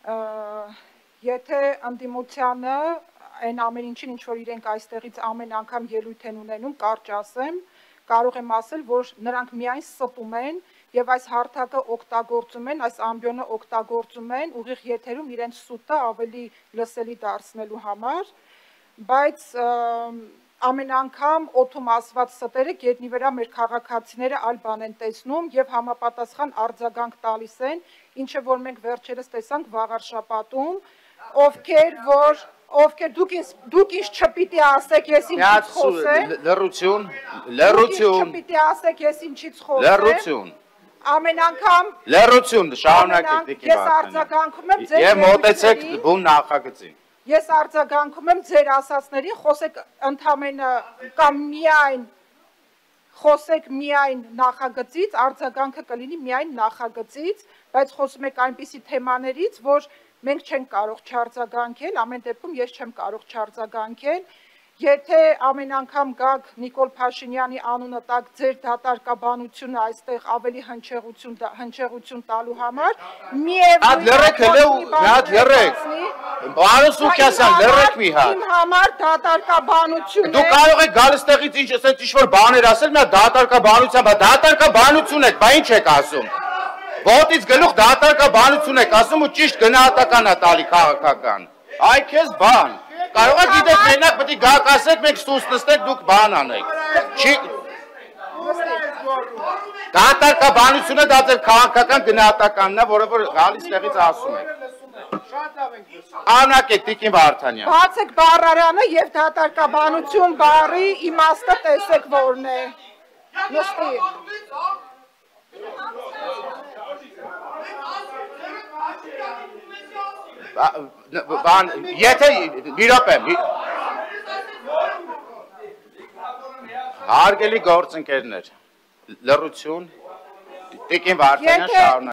Եթե ընդդիմությանը այն ամեն ինչին, ինչ որ իրենք այստեղից ամեն անգամ ելույթ են ունենում, կարճ ասեմ, կարող եմ ասել, որ նրանք միայն ստում են եւ այս հարթակը օգտագործում են, այս ամբիոնը օգտագործում են ուղիղ եթերում իրենց սուտը ավելի լսելի դարձնելու համար, բայց ամեն անգամ օդում ասված ստերը գետնի վրա մեր քաղաքացիները այլ բան են տեսնում եւ համապատասխան արձագանք տալիս են, ինչը որ մենք վերջերս տեսանք վաղարշապատում, ովքեր դուք ինձ չպիտի ասեք, ես ինչից խոսեմ, լռություն, չպիտի ասեք, ես ինչից խոսեմ, լռություն, ամեն անգամ լռություն, շարունակեք, ես արձագանքում եմ ձեր եւ մոտեցեք բուն նախագծին։ Ես արձագանքում եմ ձեր ասածներին, խոսեք ընդամենը կամ խոսեք միայն նախագծից, արձագանքը կլինի միայն նախագծից, բայց խոսում եք այնպիսի թեմաներից, որ մենք չենք կարող չարձագանքել, ամեն դեպքում ես չեմ կարող չարձագանքել, եթե ամեն անգամ գաք Նիկոլ Փաշինյանի անունը տակ ձեր դատարկաբանությունը այստեղ ավելի հնչեղություն տալու համար, իմ համար դատարկաբանություն է։ Դուք կարող եք գալիս տեղից ինչ-որ բաներ ասել, մի հատ դատարկաբանություն եք, բա ինչ եք ասում։ Ոտից գլուխ դատարկաբանություն եք ասում ու ճիշտ գնահատական է տալի քաղաքական։ Այ քեզ բան։ Կարող եք գիտեք մենակ պետք է գաք ասեք, մենք ստուս նստեք, դուք բան անեք։ Դատարկաբանությունը դա ձեր քաղաքական գնահատականն է, որը որ գալիս տեղից ասում եք։ Անակ եք Տիկին Վարդանյան։ Բացեք բառարանը եւ դատարկաբանություն բառի իմաստը տեսեք որն է։ Նստի։ Եթե մի րոպե հարգելի գործընկերներ, լռություն, Տիկին Վարդանյան շարունակ